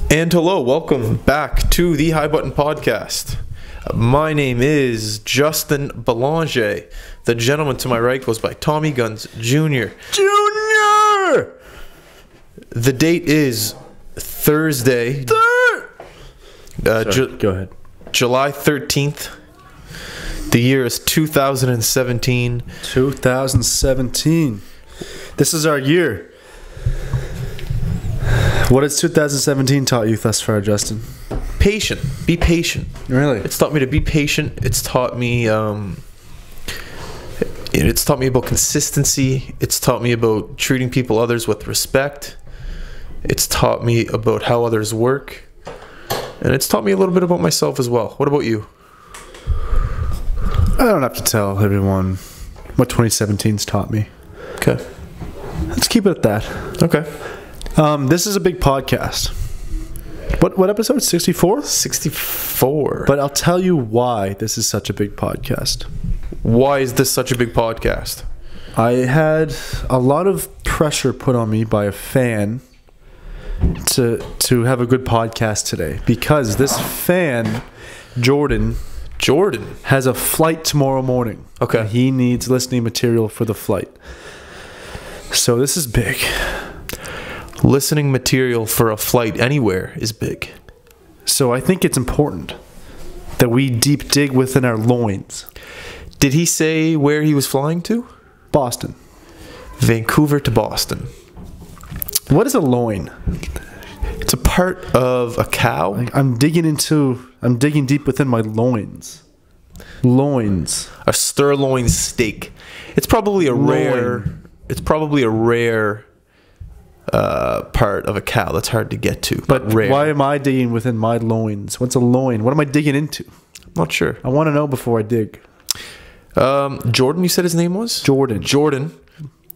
And hello, welcome back to the High Button Podcast. My name is Justin Belanger. The gentleman to my right goes by Tommy Guns Jr. Jr. The date is Thursday. Go ahead. July 13th. The year is 2017. 2017. This is our year. What has 2017 taught you thus far, Justin? Patient. Be patient. Really? It's taught me to be patient. It's taught me about consistency. It's taught me about treating others with respect. It's taught me about how others work. And it's taught me a little bit about myself as well. What about you? I don't have to tell everyone what 2017's taught me. Okay. Let's keep it at that. Okay. This is a big podcast. What episode? 64? 64. But I'll tell you why this is such a big podcast. Why is this such a big podcast? I had a lot of pressure put on me by a fan to have a good podcast today, because this fan, Jordan, has a flight tomorrow morning. Okay. And he needs listening material for the flight. So this is big. Listening material for a flight anywhere is big. So I think it's important that we deep dig within our loins. Did he say where he was flying to? Boston. Vancouver to Boston. What is a loin? It's a part of a cow. I'm digging deep within my loins. Loins. A sirloin steak. It's probably a rare part of a cow that's hard to get to, but rare. Why am I digging within my loins? What's a loin? What am I digging into? I'm not sure. I want to know before I dig. Jordan, you said his name was? Jordan.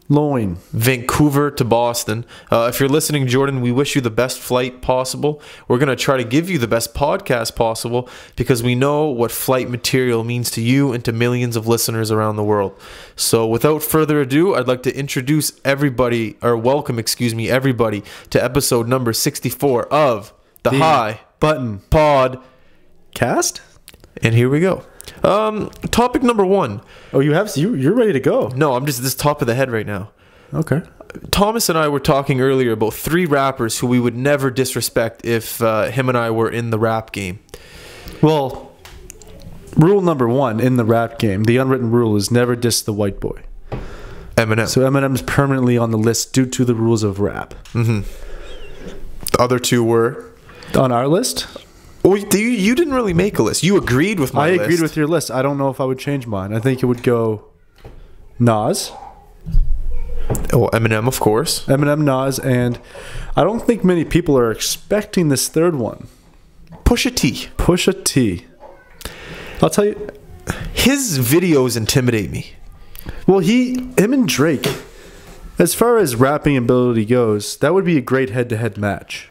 Loin. Vancouver to Boston. If you're listening, Jordan, we wish you the best flight possible. We're going to try to give you the best podcast possible, because we know what flight material means to you and to millions of listeners around the world. So without further ado, I'd like to welcome everybody to episode number 64 of the High Button Podcast. And here we go. Topic number 1. Oh, you're ready to go. No, I'm just this top of the head right now. Okay. Thomas and I were talking earlier about 3 rappers who we would never disrespect if him and I were in the rap game. Well, rule number 1 in the rap game, the unwritten rule, is never diss the white boy. Eminem. So Eminem's permanently on the list due to the rules of rap. Mm-hmm. The other 2 were? On our list? Well, you didn't really make a list. You agreed with my list. I agreed with your list. I don't know if I would change mine. I think it would go Nas. Oh, Eminem, of course. Eminem, Nas, and I don't think many people are expecting this third one. Pusha T. Pusha T. I'll tell you, his videos intimidate me. Well, him and Drake, as far as rapping ability goes, that would be a great head-to-head match.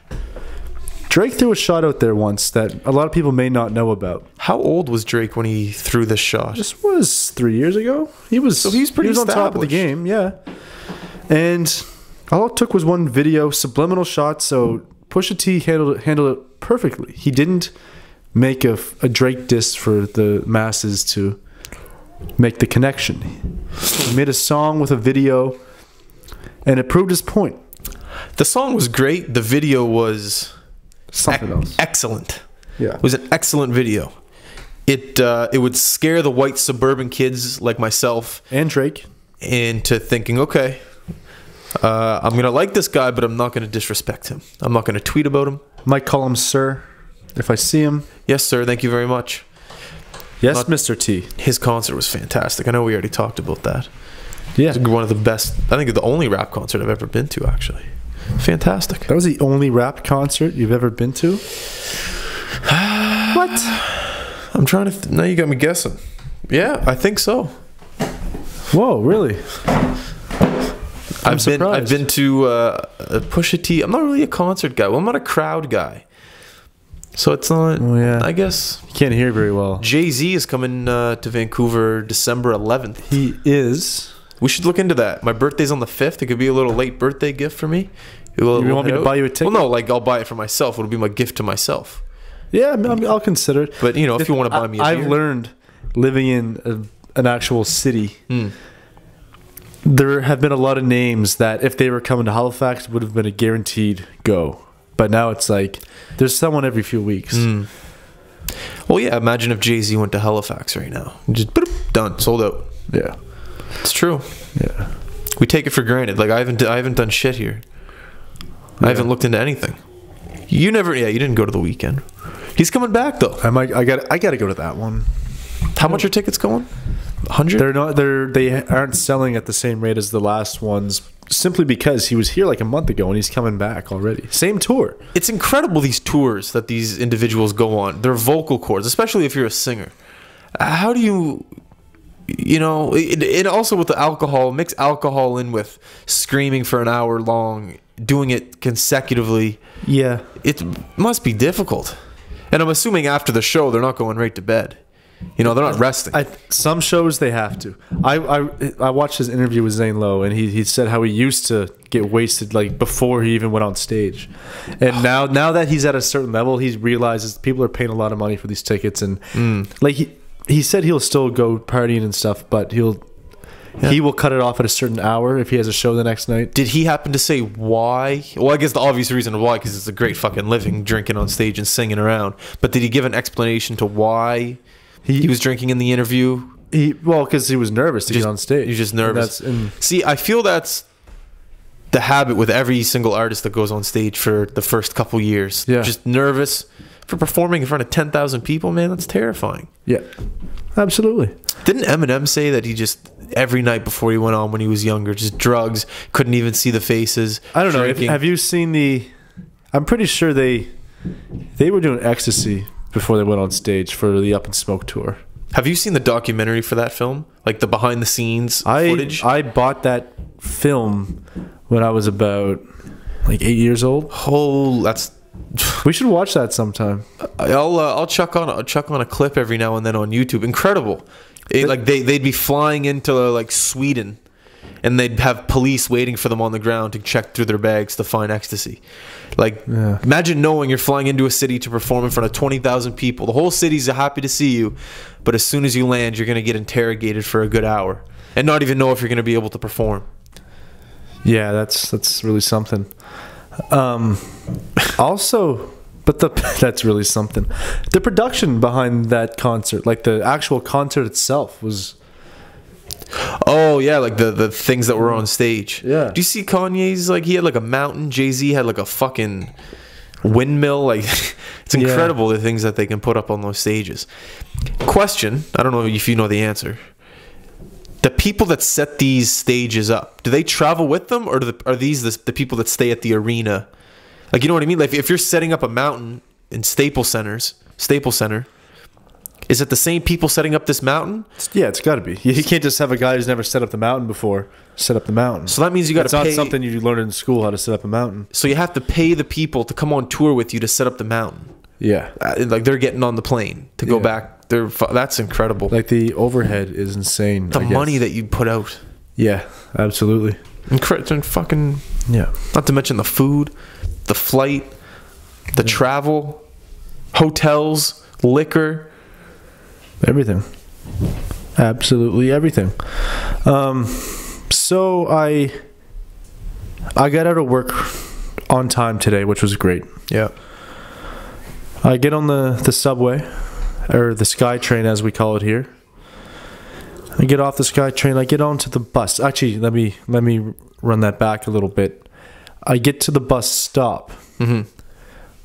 Drake threw a shot out there once that a lot of people may not know about. How old was Drake when he threw this shot? This was 3 years ago. He's on top of the game, yeah. And all it took was one video, subliminal shot, so Pusha T handled it perfectly. He didn't make a Drake diss for the masses to make the connection. He made a song with a video, and it proved his point. The song was great. The video was something else. Excellent. Yeah. It was an excellent video. It would scare the white suburban kids like myself and Drake into thinking, okay, I'm going to like this guy, but I'm not going to disrespect him. I'm not going to tweet about him. Might call him sir if I see him. Yes, sir. Thank you very much. Yes, Mr. T. His concert was fantastic. I know we already talked about that. Yeah. It's one of the best, I think the only rap concert I've ever been to, actually. Fantastic. That was the only rap concert you've ever been to? What? I'm trying to... now you got me guessing. Yeah, I think so. Whoa, really? I've been to Pusha T. I'm not really a concert guy. Well, I'm not a crowd guy. So it's not... Oh, yeah. I guess... You can't hear very well. Jay-Z is coming to Vancouver December 11th. He is... We should look into that. My birthday's on the 5th. It could be a little late birthday gift for me. You want me to buy you a ticket? Well, no, like I'll buy it for myself. It'll be my gift to myself. Yeah, I mean, I'll consider it. But if you want to buy me a beer. I've learned living in an actual city. There have been a lot of names that if they were coming to Halifax would have been a guaranteed go. But now it's like there's someone every few weeks. Well, yeah, imagine if Jay-Z went to Halifax right now. Just done, sold out. Yeah. It's true. Yeah. We take it for granted. Like I haven't done shit here. I haven't looked into anything. You didn't go to the weekend. He's coming back though. I got to go to that one. How much are tickets going? 100? They aren't selling at the same rate as the last ones simply because he was here like a month ago and he's coming back already. Same tour. It's incredible, these tours that these individuals go on. Their vocal cords, especially if you're a singer. How do you it also with the alcohol, mix alcohol in with screaming for an hour long, doing it consecutively. Yeah. It must be difficult. And I'm assuming after the show they're not going right to bed. They're not resting. Some shows they have to. I watched his interview with Zane Lowe, and he said how he used to get wasted like before he even went on stage, and now that he's at a certain level, he realizes people are paying a lot of money for these tickets, and like he said he'll still go partying and stuff, but he will cut it off at a certain hour if he has a show the next night. Did he happen to say why? Well, I guess the obvious reason why, because it's a great fucking living drinking on stage and singing around. But did he give an explanation to why? He was drinking in the interview. Because he was nervous to get on stage. He's just nervous. See, I feel that's the habit with every single artist that goes on stage for the first couple years. Yeah. Just nervous for performing in front of 10,000 people, man. That's terrifying. Yeah, absolutely. Didn't Eminem say that he just every night before he went on when he was younger, just drugs, couldn't even see the faces? I don't know. Have you seen I'm pretty sure they were doing ecstasy before they went on stage for the Up in Smoke tour. Have you seen the documentary for that film? Like the behind the scenes footage? I bought that film when I was about like 8 years old. We should watch that sometime. I'll chuck on a clip every now and then on YouTube. Incredible. They'd be flying into like Sweden, and they'd have police waiting for them on the ground to check through their bags to find ecstasy. Imagine knowing you're flying into a city to perform in front of 20,000 people. The whole city's happy to see you, but as soon as you land, you're going to get interrogated for a good hour and not even know if you're going to be able to perform. Yeah, that's really something. That's really something. The production behind that concert, like the actual concert itself, was. Oh yeah, like the things that were on stage. Yeah. Do you see Kanye's, like he had like a mountain, Jay-Z had like a fucking windmill, like it's incredible the things that they can put up on those stages. Question, I don't know if you know the answer. The people that set these stages up, do they travel with them, or are these the people that stay at the arena? Like, you know what I mean? Like if you're setting up a mountain in Staples Center, is it the same people setting up this mountain? Yeah, it's got to be. You can't just have a guy who's never set up the mountain before set up the mountain. So that means you got to pay. It's not something you learn in school, how to set up a mountain. So you have to pay the people to come on tour with you to set up the mountain. Yeah. Like they're getting on the plane to go back. That's incredible. Like the overhead is insane. The money that you put out. Yeah, absolutely. And fucking. Yeah. Not to mention the food, the flight, the travel, hotels, liquor. Everything. Absolutely everything. So I got out of work on time today, which was great. Yeah. I get on the subway, or the SkyTrain as we call it here. I get off the SkyTrain, I get onto the bus. Actually, let me run that back a little bit. I get to the bus stop. Mm-hmm.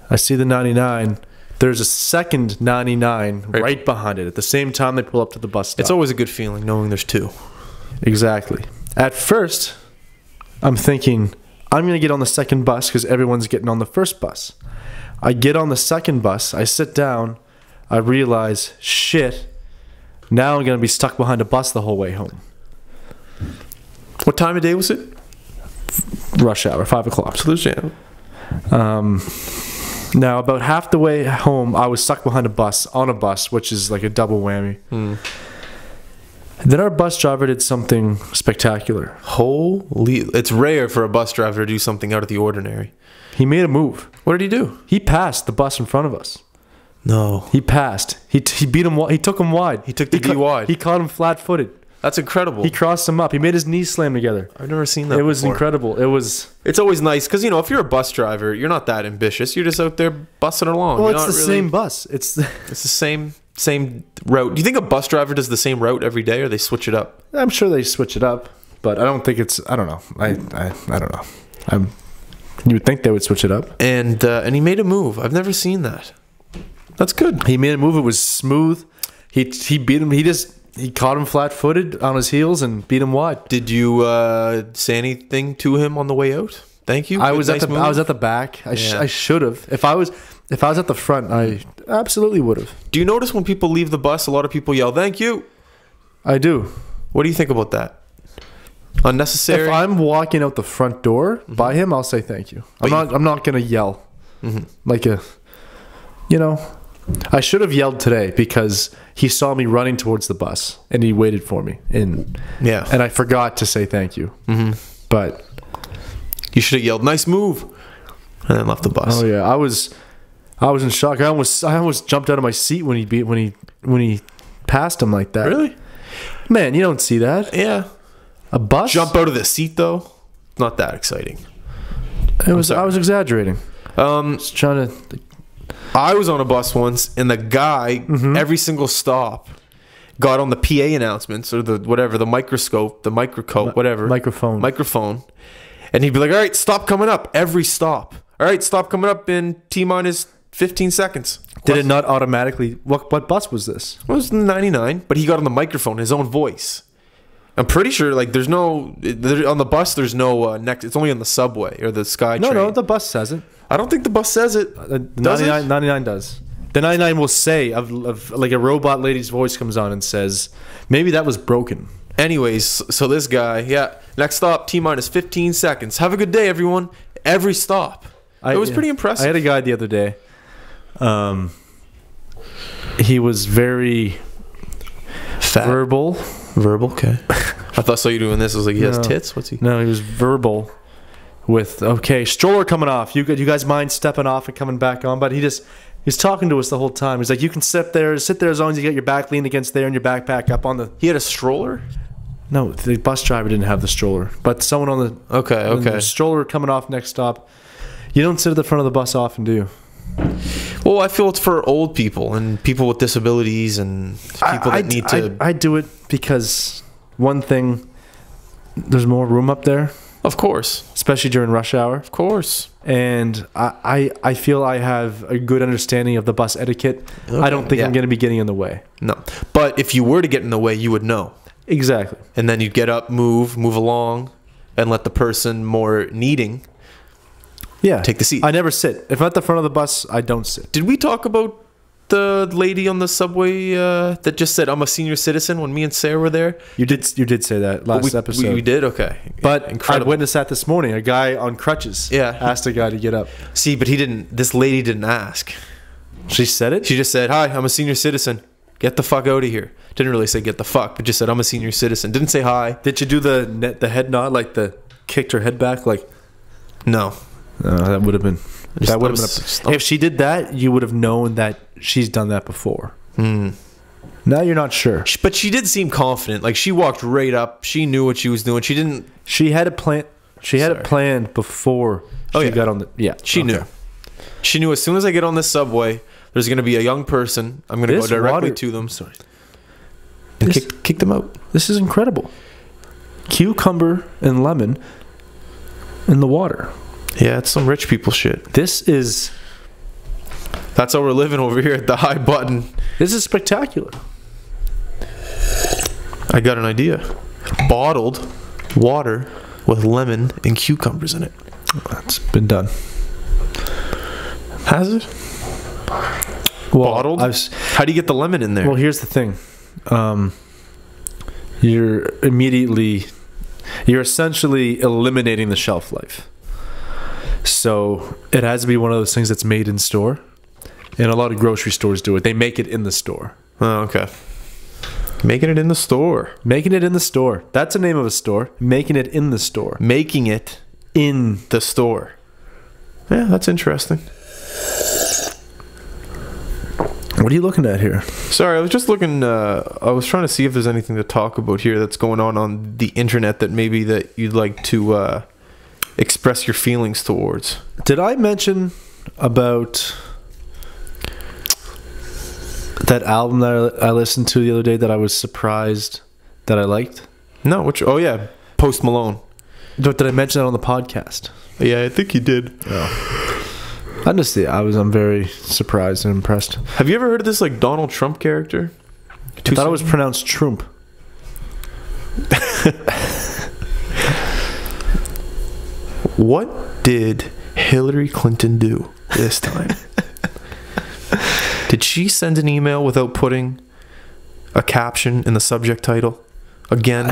I see the 99. There's a second 99 right behind it. At the same time they pull up to the bus stop. It's always a good feeling knowing there's two. Exactly. At first, I'm thinking, I'm going to get on the second bus because everyone's getting on the first bus. I get on the second bus. I sit down. I realize, shit, now I'm going to be stuck behind a bus the whole way home. What time of day was it? Rush hour, 5 o'clock. So there's Now, about half the way home, I was stuck behind on a bus, which is like a double whammy. Then our bus driver did something spectacular. Holy, it's rare for a bus driver to do something out of the ordinary. He made a move. What did he do? He passed the bus in front of us. No. He passed. He beat him. He took him wide. He took the D wide. He caught him flat-footed. That's incredible. He crossed him up. He made his knees slam together. I've never seen that. It was before. incredible. It's always nice because, you know, if you're a bus driver, you're not that ambitious. You're just out there bussing along. Well, you're it's the really, same bus. It's the same route. Do you think a bus driver does the same route every day, or they switch it up? I'm sure they switch it up, but I don't think it's. I don't know. I don't know. You would think they would switch it up. And he made a move. I've never seen that. That's good. He made a move. It was smooth. He beat him. He caught him flat-footed on his heels and beat him wide. Did you say anything to him on the way out? Thank you. I was at the back. I should have. If I was at the front, I absolutely would have. Do you notice when people leave the bus, a lot of people yell "Thank you"? I do. What do you think about that? Unnecessary. If I'm walking out the front door by him, I'll say thank you. I'm not gonna yell like a, you know. I should have yelled today because he saw me running towards the bus and he waited for me, and I forgot to say thank you. But you should have yelled "Nice move," and then left the bus. Oh yeah, I was in shock. I almost jumped out of my seat when he passed him like that. Really? Man, you don't see that. Yeah. A bus? Jump out of the seat though? Not that exciting. I was exaggerating. Just trying to. I was on a bus once, and the guy, every single stop, got on the PA announcements or the microphone, and he'd be like, "All right, stop coming up." Every stop. All right, stop coming up in T-minus 15 seconds. Did it not automatically? What bus was this? It was 99, but he got on the microphone, his own voice. I'm pretty sure, like, on the bus, there's no next. It's only on the subway or the Sky train. No, the bus says it. I don't think the bus says it. 99 does. The 99 will say of like a robot lady's voice comes on and says, maybe that was broken. Anyways, so this guy, next stop, T-minus 15 seconds. Have a good day, everyone. Every stop. It was pretty impressive. I had a guy the other day. He was very fat. Verbal, okay. I thought I saw you doing this. I was like, he has tits? What's he? No, he was verbal with, okay, stroller coming off. You guys mind stepping off and coming back on? But he's talking to us the whole time. He's like, you can sit there as long as you get your back leaned against there and your backpack up on the... He had a stroller? No, the bus driver didn't have the stroller. But someone on the... Okay. The stroller coming off next stop. You don't sit at the front of the bus often, do you? Well, I feel it's for old people and people with disabilities and people that need to... I do it because, one thing, there's more room up there. Of course. Especially during rush hour. Of course. And I feel I have a good understanding of the bus etiquette. Okay, I don't think I'm going to be getting in the way. No. But if you were to get in the way, you would know. Exactly. And then you'd get up, move along, and let the person more needing take the seat. I never sit. If I'm at the front of the bus, I don't sit. Did we talk about the lady on the subway that just said, "I'm a senior citizen" when me and Sarah were there? You did say that last episode. We did? Okay. But incredible. I witnessed that this morning. A guy on crutches asked a guy to get up. See, but this lady didn't ask. She said it? She just said, "Hi, I'm a senior citizen. Get the fuck out of here." Didn't really say get the fuck, but just said, "I'm a senior citizen." Didn't say hi. Did you do the head nod, like kicked her head back? Like, no. That would have been... if she did that, you would have known that she's done that before. Now you're not sure. But she did seem confident. Like, she walked right up. She knew what she was doing. She didn't... She had a plan. She had it planned before she got on the... Yeah. She knew. She knew as soon as I get on this subway, there's going to be a young person. I'm going to go directly to them. Sorry. And kick them out. This is incredible. Cucumber and lemon in the water. Yeah, it's some rich people shit. That's how we're living over here at the High Button. This is spectacular. I got an idea. Bottled water with lemon and cucumbers in it. That's been done. Has it? Well, bottled? How do you get the lemon in there? Well, here's the thing. You're essentially eliminating the shelf life. So it has to be one of those things that's made in store. And a lot of grocery stores do it. They make it in the store. Oh, okay. Making it in the store. Making it in the store. That's the name of a store. Making it in the store. Making it In the store. Yeah, that's interesting. What are you looking at here? Sorry, I was just looking. I was trying to see if there's anything to talk about here that's going on the internet that maybe that you'd like to express your feelings towards. Did I mention about that album that I listened to the other day that I was surprised that I liked? No, which? Oh yeah, Post Malone. Did I mention that on the podcast? Yeah, I think you did. Oh. I'm very surprised and impressed. Have you ever heard of this like Donald Trump character? I thought it was pronounced Trump. What did Hillary Clinton do this time? Did she send an email without putting a caption in the subject title? Again?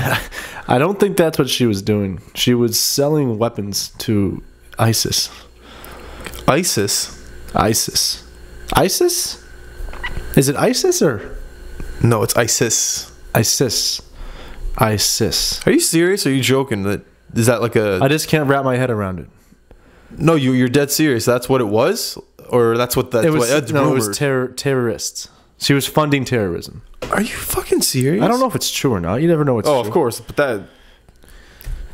I don't think that's what she was doing. She was selling weapons to ISIS. ISIS? ISIS. ISIS? Is it ISIS or? No, it's ISIS. ISIS. ISIS. Are you serious? Or are you joking? Is that like a... I just can't wrap my head around it. No, you're dead serious. That's what it was? Or that's what that's... It was, what, no, it was terrorists. She was funding terrorism. Are you fucking serious? I don't know if it's true or not. You never know what's true. Oh, of course. But that...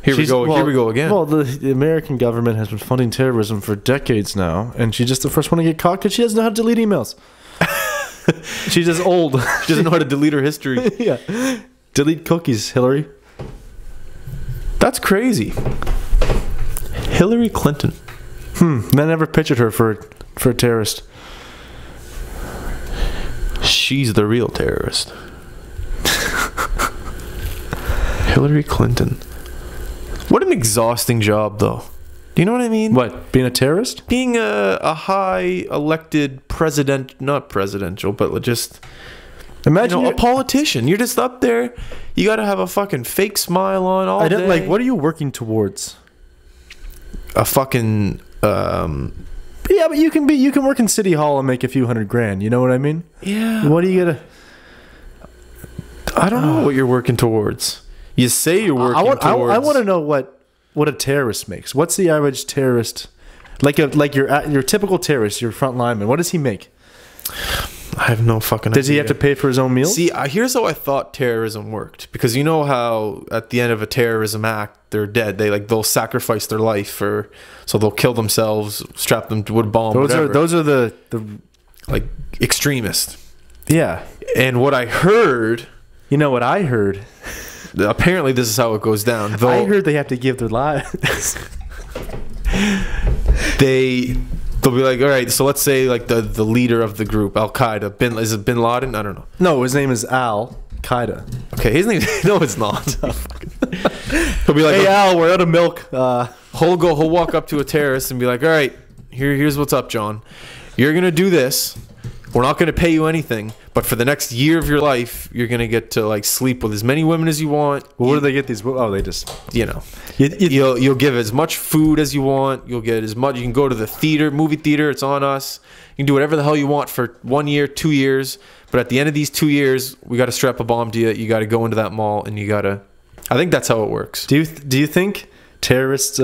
Here we go again. Well, the American government has been funding terrorism for decades now, and she's just the first one to get caught because she doesn't know how to delete emails. She's just old. She doesn't know how to delete her history. Yeah. Delete cookies, Hillary. That's crazy. Hillary Clinton. I never pictured her for a terrorist. She's the real terrorist. Hillary Clinton. What an exhausting job, though. Do you know what I mean? What, being a terrorist? Being a high elected not presidential, but just... Imagine a politician. You're just up there. You got to have a fucking fake smile on all day. Like, what are you working towards? A fucking... Yeah, but you can work in City Hall and make a few $100,000. You know what I mean? Yeah. What are you gonna... I don't know what you're working towards. You say you're working towards... I want to know what a terrorist makes. What's the average terrorist... Like your typical terrorist, your front lineman, what does he make? I have no fucking idea. Does he have to pay for his own meals? See, here's how I thought terrorism worked. Because you know how at the end of a terrorism act, they're dead. They'll sacrifice their life, so they'll kill themselves, strap them to a bomb. Those are the like extremists. Yeah. And what I heard, you know what I heard? Apparently, this is how it goes down. Though I heard they have to give their lives. They'll be like, all right, so let's say like the leader of the group, Al Qaeda, is it Bin Laden? I don't know. No, his name is Al Qaeda. Okay, his name. No, it's not. He'll be like, hey Al, we're out of milk. He'll walk up to a terrorist and be like, all right, here's what's up, John. You're gonna do this. We're not gonna pay you anything, but for the next year of your life, you're gonna get to like sleep with as many women as you want. Well, where do they get these? Oh, they just you'll give as much food as you want. You'll get as much. You can go to the movie theater. It's on us. You can do whatever the hell you want for 1 year, 2 years. But at the end of these 2 years, we got to strap a bomb to you. You got to go into that mall, and you got to. I think that's how it works. Do you think terrorists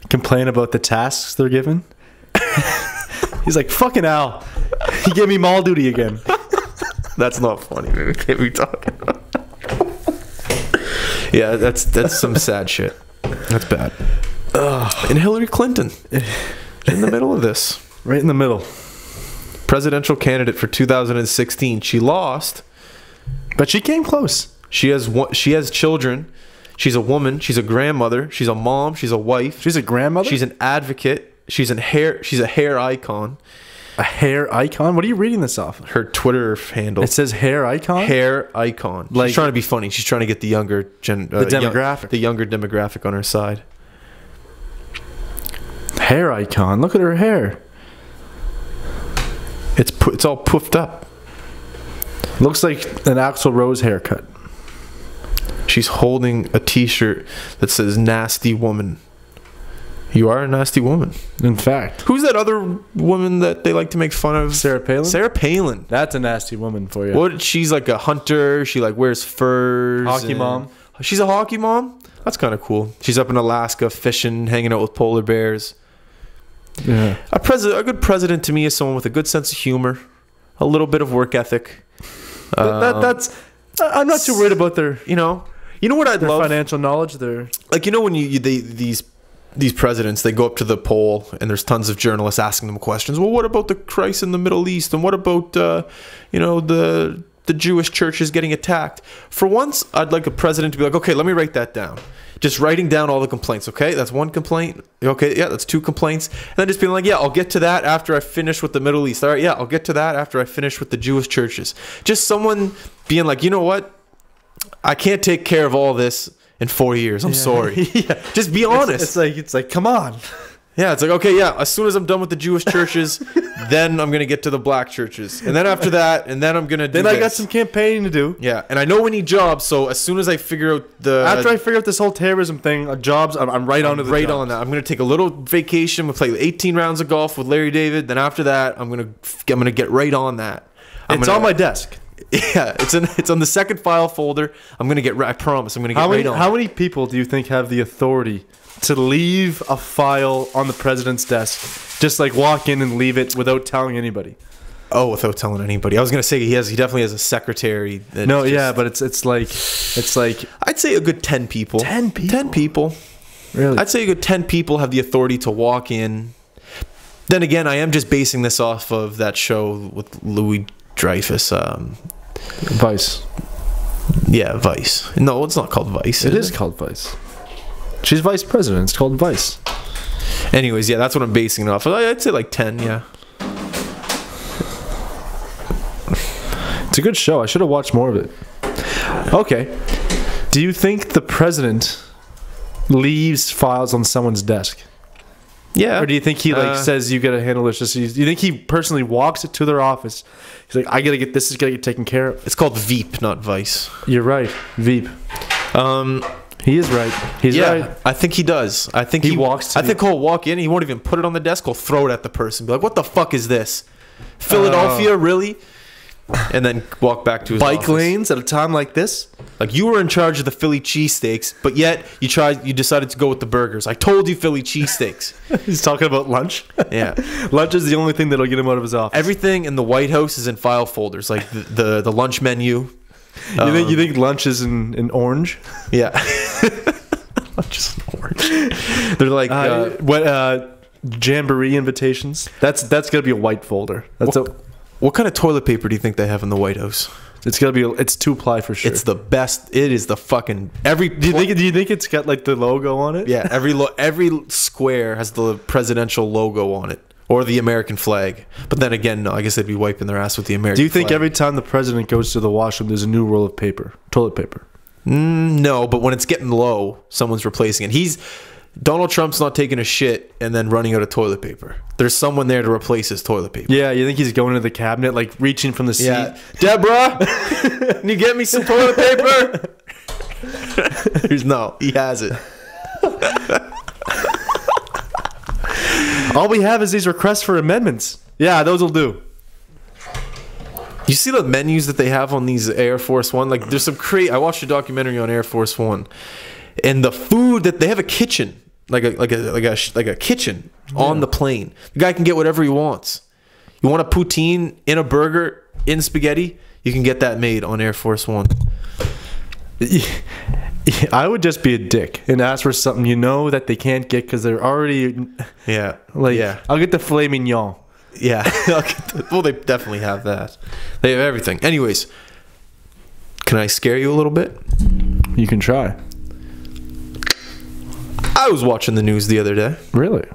complain about the tasks they're given? He's like, fucking Al. He gave me mall duty again. That's not funny, man. We can't be talking about. Yeah, that's some sad shit. That's bad. And Hillary Clinton in the middle of this. Right in the middle. Presidential candidate for 2016. She lost, but she came close. She has children. She's a woman. She's a grandmother. She's a mom. She's a wife. She's a grandmother. She's an advocate. She's a hair icon. A hair icon? What are you reading this off? Her Twitter handle. It says hair icon? Hair icon. Like, she's trying to be funny. She's trying to get the younger demographic. The younger demographic on her side. Hair icon. Look at her hair. It's all puffed up. Looks like an Axl Rose haircut. She's holding a t-shirt that says nasty woman. You are a nasty woman. In fact. Who's that other woman that they like to make fun of? Sarah Palin? Sarah Palin. That's a nasty woman for you. What? She's like a hunter. She like wears furs. Hockey mom. She's a hockey mom? That's kind of cool. She's up in Alaska fishing, hanging out with polar bears. Yeah. A good president to me is someone with a good sense of humor, a little bit of work ethic. That's. I'm not too worried about their. You know what I'd love? Financial knowledge. Their like when these presidents, they go up to the poll and there's tons of journalists asking them questions. Well, what about the crisis in the Middle East, and what about the Jewish churches getting attacked? For once, I'd like a president to be like, okay, let me write that down. Just writing down all the complaints. Okay, that's one complaint. Okay, yeah, that's two complaints. And then just being like, yeah, I'll get to that after I finish with the Middle East. All right, yeah, I'll get to that after I finish with the Jewish churches. Just someone being like, you know what? I can't take care of all this in 4 years. I'm sorry. Yeah. Just be honest. It's like, come on. Yeah, it's like, okay, yeah, as soon as I'm done with the Jewish churches, then I'm going to get to the black churches. And then after that, and then I'm going to do Then I got some campaigning to do. Yeah, and I know we need jobs, so as soon as I figure out After I figure out this whole terrorism thing, jobs, I'm right onto the right on that. I'm going to take a little vacation. We'll play 18 rounds of golf with Larry David. Then after that, I'm going to get right on that. It's on my desk. Yeah, it's on the second file folder. I promise, I'm going to get right on. How many people do you think have the authority to leave a file on the president's desk, just like walk in and leave it without telling anybody? Oh, without telling anybody. I was gonna say he definitely has a secretary. No, yeah, but it's like I'd say a good 10 people. 10 people. 10 people. Really? I'd say a good 10 people have the authority to walk in. Then again, I am just basing this off of that show with Louis Dreyfus. Vice. Yeah, Vice. No, it's not called Vice. It is called Vice. She's vice president. It's called Vice. Anyways, yeah, that's what I'm basing it off of. I'd say like 10, yeah. It's a good show. I should have watched more of it. Okay. Do you think the president leaves files on someone's desk? Yeah. Or do you think he says you got to handle this? Do you think he personally walks it to their office? He's like, I got to get this. Is got to get taken care of. It's called Veep, not Vice. You're right, Veep. He is right. He's right. I think he does. I think he walks. I think he'll walk in. He won't even put it on the desk. He'll throw it at the person. Be like, "What the fuck is this? Philadelphia, really?" And then walk back to his bike office. lanes at a time like this. Like, you were in charge of the Philly cheesesteaks, but yet you decided to go with the burgers. I told you Philly cheesesteaks. He's talking about lunch. Yeah, lunch is the only thing that'll get him out of his office. Everything in the White House is in file folders, like the lunch menu. You think lunch is in orange? Yeah. Lunch is in orange. They're like jamboree invitations. That's gonna be a white folder. What kind of toilet paper do you think they have in the White House? It's gonna be. It's 2-ply for sure. It's the best. It is the fucking every. Do you think it's got like the logo on it? Yeah. Every square has the presidential logo on it. Or the American flag. But then again, no, I guess they'd be wiping their ass with the American flag. Do you think every time the president goes to the washroom, there's a new roll of paper? Toilet paper? No, but when it's getting low, someone's replacing it. Donald Trump's not taking a shit and then running out of toilet paper. There's someone there to replace his toilet paper. Yeah, you think he's going to the cabinet, like reaching from the seat? Yeah. Deborah, can you get me some toilet paper? No, he has it. All we have is these requests for amendments. Yeah, those will do. You see the menus that they have on these Air Force One? Like, there's some I watched a documentary on Air Force One, and the food that they have a kitchen, like a kitchen on the plane. The guy can get whatever he wants. You want a poutine in a burger in spaghetti? You can get that made on Air Force One. I would just be a dick and ask for something that they can't get because they're already. Yeah. I'll get the filet mignon. Yeah. Well, they definitely have that. They have everything. Anyways, can I scare you a little bit? You can try. I was watching the news the other day. Really?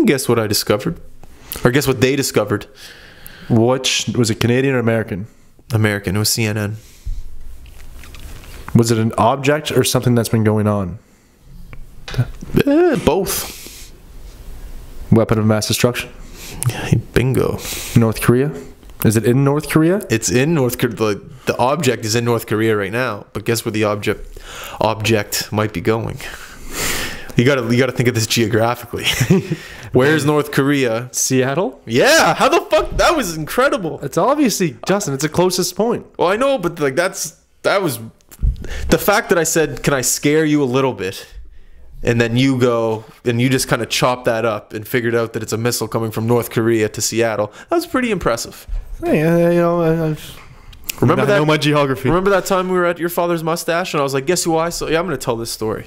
Guess what I discovered? Or guess what they discovered? Which was it, Canadian or American? American. It was CNN. Was it an object or something that's been going on? Both. Weapon of mass destruction? Bingo. North Korea? Is it in North Korea? It's in North Korea. The object is in North Korea right now. But guess where the object might be going? You gotta think of this geographically. Where's North Korea? Seattle? Yeah. How the fuck? That was incredible. It's obviously, Justin, it's the closest point. Well, I know, but like that was the fact that I said, "Can I scare you a little bit?" And then you go and you just kind of chop that up and figured out that it's a missile coming from North Korea to Seattle. That was pretty impressive. Hey, you know, remember that? I know my geography. Remember that time we were at your father's mustache and I was like, "Guess who I saw?" Yeah, I'm going to tell this story.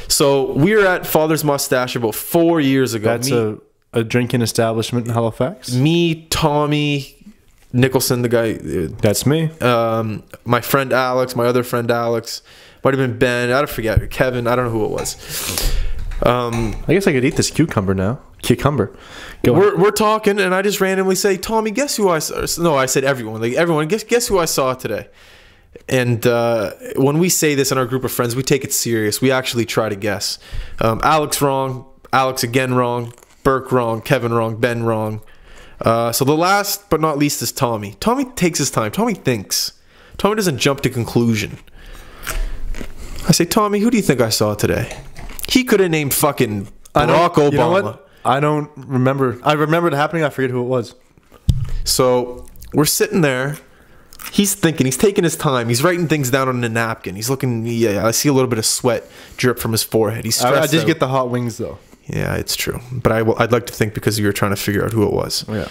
So we were at Father's Mustache about 4 years ago. That's a drinking establishment in Halifax. Me, Tommy Nicholson, the guy. That's me. My friend Alex, my other friend Alex. Might have been Ben. I don't forget. Kevin. I don't know who it was. I guess I could eat this cucumber now. Cucumber. We're talking, and I just randomly say, "Tommy, guess who I saw?" No, I said everyone. Like everyone, guess who I saw today. And when we say this in our group of friends, we take it serious. We actually try to guess. Alex wrong. Alex again wrong. Burke wrong. Kevin wrong. Ben wrong. So the last but not least is Tommy. Tommy takes his time. Tommy thinks. Tommy doesn't jump to conclusion. I say, "Tommy, who do you think I saw today?" He could have named fucking Barack Obama. You know what? I don't remember. I remember it happening. I forget who it was. So we're sitting there. He's thinking. He's taking his time. He's writing things down on a napkin. He's looking. Yeah, I see a little bit of sweat drip from his forehead. He's stressed I did out. get the hot wings though. Yeah, it's true. But I'd like to think because you were trying to figure out who it was. Yeah.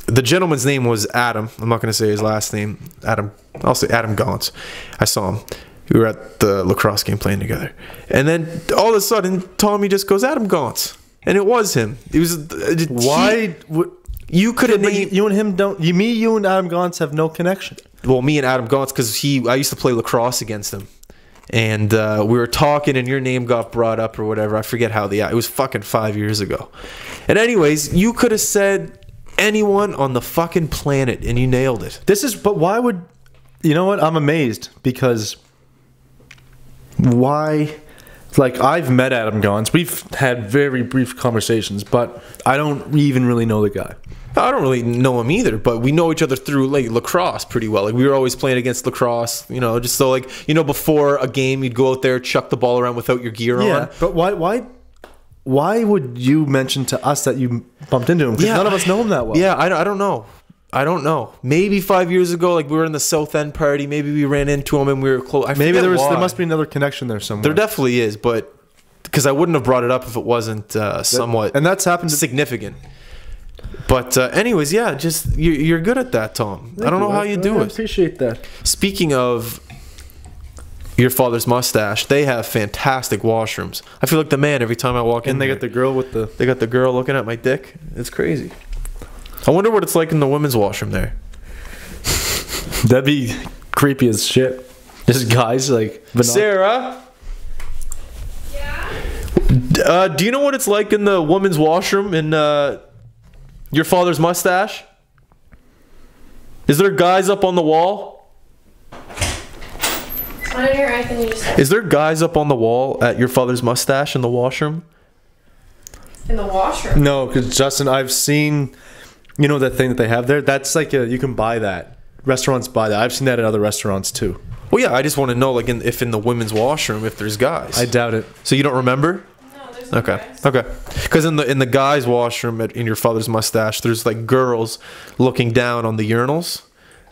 The gentleman's name was Adam. I'm not going to say his last name. Adam. I'll say Adam Gauntz. I saw him. We were at the lacrosse game playing together. And then all of a sudden, Tommy just goes, "Adam Gauntz." And it was him. It was... Why... You could have named... You and him don't... You and Adam Gauntz have no connection. Well, me and Adam Gauntz, because I used to play lacrosse against him. And we were talking and your name got brought up or whatever. I forget how it was fucking 5 years ago. And anyways, you could have said anyone on the fucking planet and you nailed it. But why would... You know what? I'm amazed because... Why? Like, I've met Adam Gauntz. We've had very brief conversations, but I don't even really know the guy. I don't really know him either, but we know each other through like lacrosse pretty well. Like we were always playing against lacrosse, you know, just so like, you know, before a game you'd go out there, chuck the ball around without your gear on. Yeah, but why would you mention to us that you bumped into him? Because none of us know him that well. Yeah, I don't know. I don't know. Maybe 5 years ago, like we were in the South End party. Maybe we ran into him and we were close. Maybe there must be another connection there somewhere. There definitely is, but because I wouldn't have brought it up if it wasn't somewhat and that's happened significant. But anyways, yeah, just you're good at that, Tom. I don't know how you do it. I appreciate that. Speaking of your father's mustache, they have fantastic washrooms. I feel like the man every time I walk in. And they got the girl with the... They got the girl looking at my dick. It's crazy. I wonder what it's like in the women's washroom there. That'd be creepy as shit. Just guys like... Sarah? Yeah? Do you know what it's like in the women's washroom in your father's mustache? Is there guys up on the wall? I didn't hear anything you just said. Is there guys up on the wall at your father's mustache in the washroom? In the washroom? No, because Justin, I've seen... You know that thing that they have there? That's like you can buy that. Restaurants buy that. I've seen that at other restaurants too. Well, yeah, I just want to know, like, if in the women's washroom, if there's guys. I doubt it. So you don't remember? No, there's no guys. Okay. Because in the guys' washroom in your father's mustache, there's like girls looking down on the urinals.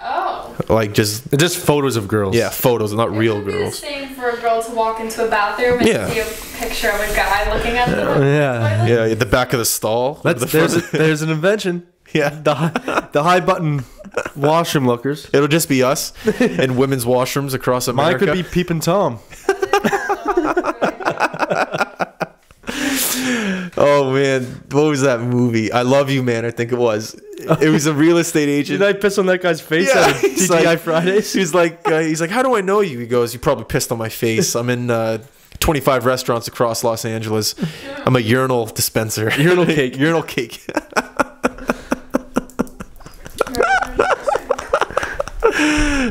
Oh. Like just photos of girls. Yeah, photos, not real It would be girls. the same for a girl to walk into a bathroom and see a picture of a guy looking at them. Yeah. Yeah, the back of the stall. There's an invention. Yeah. The high button washroom lookers. It'll just be us in women's washrooms across America. Mine could be Peepin' Tom. Oh man, what was that movie? I Love You, Man. I think it was. It was a real estate agent. Did I piss on that guy's face at TGI Fridays? He's like, how do I know you? He goes, you probably pissed on my face. I'm in 25 restaurants across Los Angeles. I'm a urinal dispenser. Urinal cake. Urinal cake.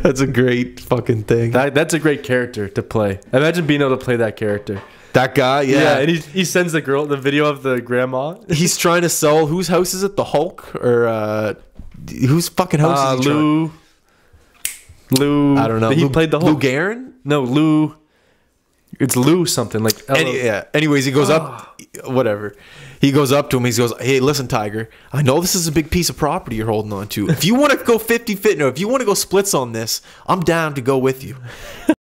That's a great fucking thing. That's a great character to play. Imagine being able to play that character. That guy, yeah. And he sends the girl the video of the grandma. He's trying to sell. Whose house is it? The Hulk or whose fucking house is he Lou. I don't know. He played the Hulk. Lou Gehrig? No, Lou. It's Lou something like. Anyways, he goes up. Whatever. He goes up to him. He goes, "Hey, listen, Tiger. I know this is a big piece of property you're holding on to. If you want to go 50-50, no, if you want to go splits on this, I'm down to go with you."